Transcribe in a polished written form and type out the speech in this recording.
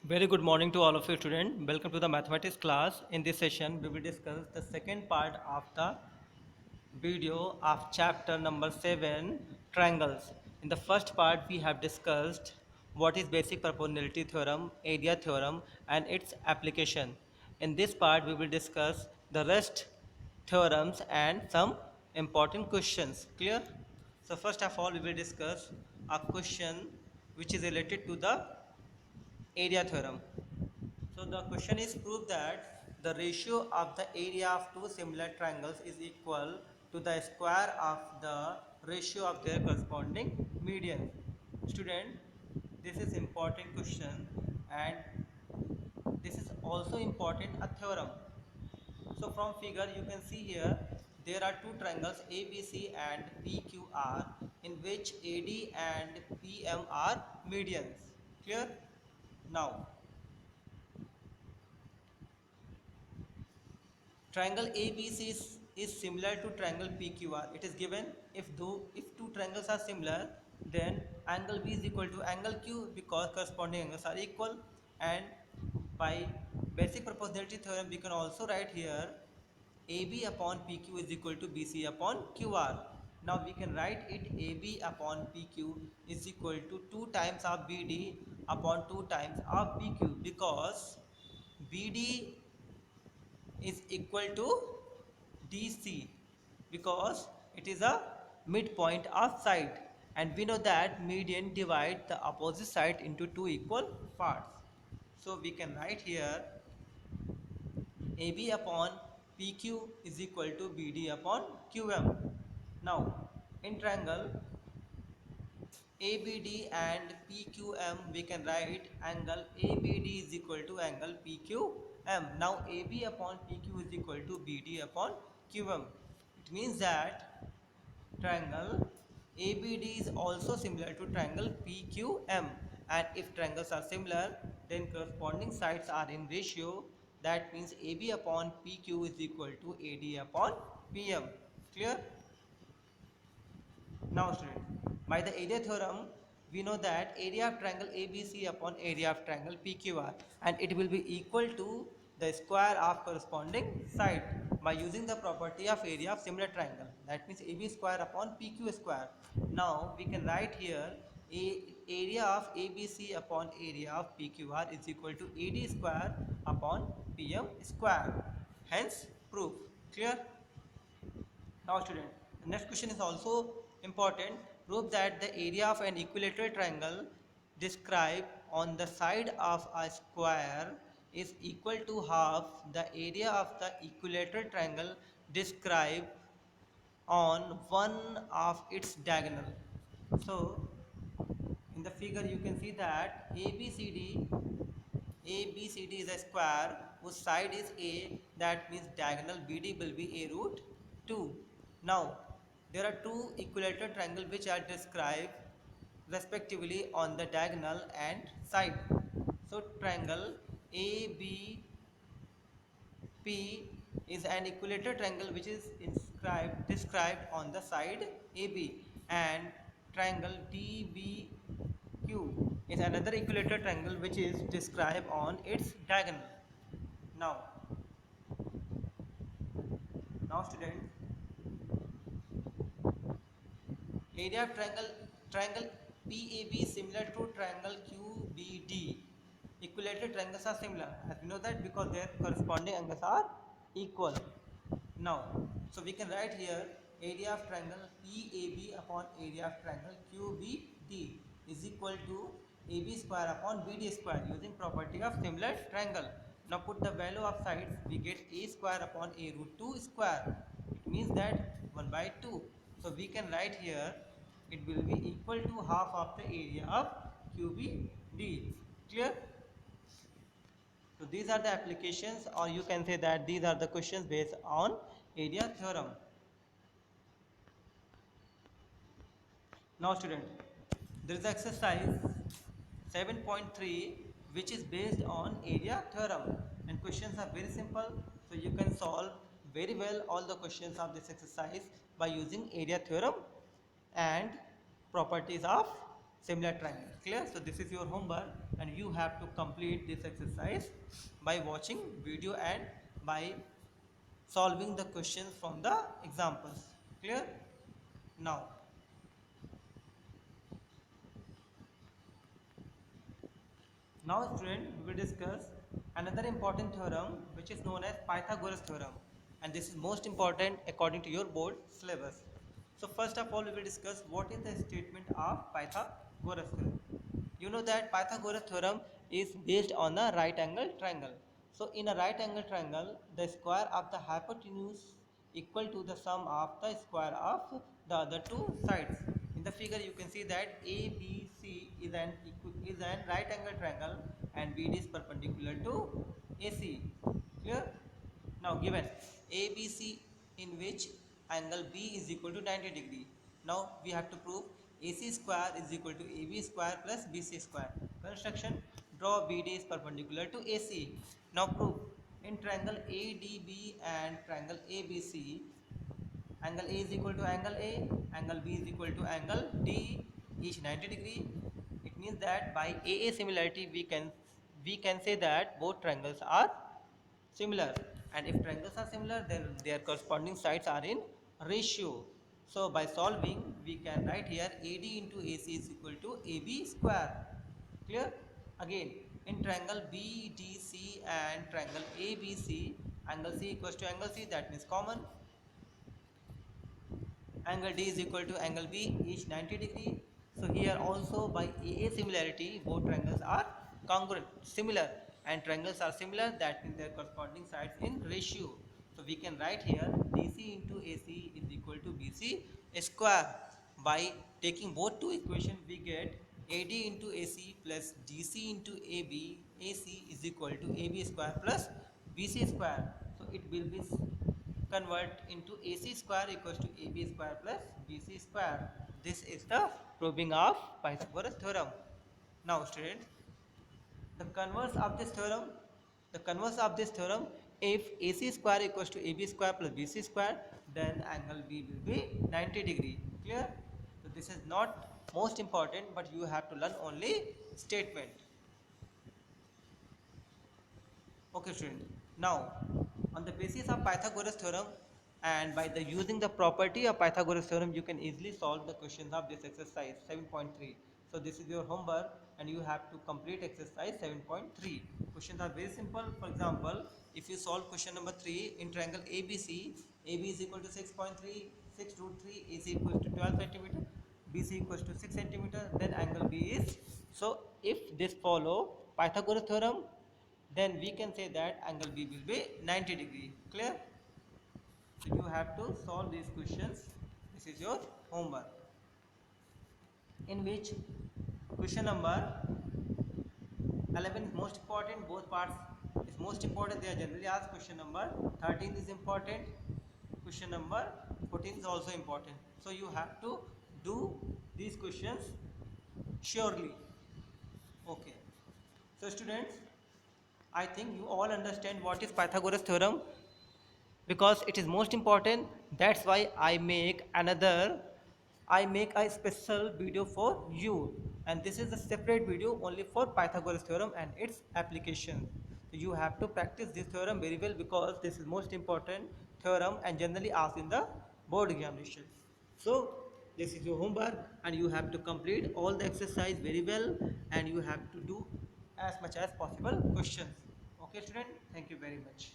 Very good morning to all of you students. Welcome to the mathematics class. In this session, we will discuss the second part of the video of chapter number 7, triangles. In the first part, we have discussed what is basic proportionality theorem, area theorem, and its application. In this part, we will discuss the rest theorems and some important questions. Clear? So first of all, we will discuss a question which is related to the area theorem. So the question is prove that the ratio of the area of two similar triangles is equal to the square of the ratio of their corresponding median. Student, this is important question and this is also important a theorem. So from figure you can see here there are two triangles ABC and PQR in which AD and PM are medians. Clear? Now triangle ABC is similar to triangle PQR. It is given if two triangles are similar, then angle B is equal to angle Q because corresponding angles are equal. And by basic proportionality theorem, we can also write here AB upon PQ is equal to BC upon QR. Now we can write it AB upon PQ is equal to 2 times of BD upon 2 times of PQ because BD is equal to DC because it is a midpoint of side, and we know that median divide the opposite side into two equal parts. So we can write here AB upon PQ is equal to BD upon QM. Now in triangle ABD and PQM, we can write angle ABD is equal to angle PQM. Now AB upon PQ is equal to BD upon QM. It means that triangle ABD is also similar to triangle PQM, and if triangles are similar, then corresponding sides are in ratio. That means AB upon PQ is equal to AD upon PM. Clear? Now student, by the area theorem, we know that area of triangle ABC upon area of triangle PQR, and it will be equal to the square of corresponding side by using the property of area of similar triangle. That means AB square upon PQ square. Now we can write here area of ABC upon area of PQR is equal to AD square upon PM square. Hence proof. Clear? Now student, the next question is also important. Prove that the area of an equilateral triangle described on the side of a square is equal to half the area of the equilateral triangle described on one of its diagonal. So in the figure you can see that ABCD is a square whose side is A, that means diagonal BD will be A root 2. Now, there are two equilateral triangles which are described respectively on the diagonal and side. So, triangle ABP is an equilateral triangle which is described on the side AB, and triangle DBQ is another equilateral triangle which is described on its diagonal. Now, students, area of triangle PAB similar to triangle QBD. Equilateral triangles are similar, as we know that because their corresponding angles are equal. Now, so we can write here area of triangle PAB upon area of triangle QBD is equal to AB square upon BD square using property of similar triangle. Now put the value of sides, we get A square upon A root 2 square. It means that 1 by 2. So we can write here it will be equal to half of the area of QBD. Clear? So these are the applications, or you can say that these are the questions based on area theorem. Now student, there is exercise 7.3 which is based on area theorem, and questions are very simple, so you can solve very well all the questions of this exercise by using area theorem and properties of similar triangles. Clear? So this is your homework, and you have to complete this exercise by watching video and by solving the questions from the examples. Clear? Now student, we will discuss another important theorem which is known as Pythagoras theorem, and this is most important according to your board syllabus. So first of all, we will discuss what is the statement of Pythagoras theorem. You know that Pythagoras theorem is based on a right angle triangle. So in a right angle triangle, the square of the hypotenuse equal to the sum of the square of the other two sides. In the figure you can see that ABC is an right angle triangle and BD is perpendicular to AC. Clear? Now given ABC in which angle B is equal to 90 degree. Now we have to prove AC square is equal to AB square plus BC square. Construction, draw BD is perpendicular to AC. Now prove in triangle ADB and triangle ABC, angle A is equal to angle A, angle B is equal to angle D, each 90 degree. It means that by AA similarity we can say that both triangles are similar, and if triangles are similar then their corresponding sides are in ratio. So by solving we can write here AD into AC is equal to AB square. Clear? Again, in triangle BDC and triangle ABC, angle C equals to angle C, that means common. Angle D is equal to angle B, each 90 degree. So here also by AA similarity both triangles are congruent, similar, and triangles are similar, that means their corresponding sides in ratio. So we can write here DC into AC is equal to BC square. By taking both two equations we get AD into AC plus DC into AC is equal to AB square plus BC square. So it will be convert into AC square equals to AB square plus BC square. This is the proving of Pythagoras theorem. Now students, the converse of this theorem, if AC square equals to AB square plus BC square, then angle B will be 90 degree. Clear? So this is not most important, but you have to learn only statement. Okay student, now on the basis of Pythagoras theorem and by the using the property of Pythagoras theorem, you can easily solve the questions of this exercise 7.3. So this is your homework and you have to complete exercise 7.3. Questions are very simple. For example, if you solve question number 3 in triangle ABC, AB is equal to 6.3, 6 root 3, AC equals to 12 centimeter, BC equals to 6 centimeter, then angle B is. So if this follow Pythagoras theorem, then we can say that angle B will be 90 degree. Clear? So you have to solve these questions. This is your homework, in which question number 11 is most important. Both parts is most important. They are generally asked. Question number 13 is important. Question number 14 is also important. So you have to do these questions surely. Okay. So students, I think you all understand what is Pythagoras theorem, because it is most important. That's why I make a special video for you, and this is a separate video only for Pythagoras theorem and its application. So you have to practice this theorem very well, because this is most important theorem and generally asked in the board examination. So this is your homework and you have to complete all the exercise very well, and you have to do as much as possible questions. Okay student, thank you very much.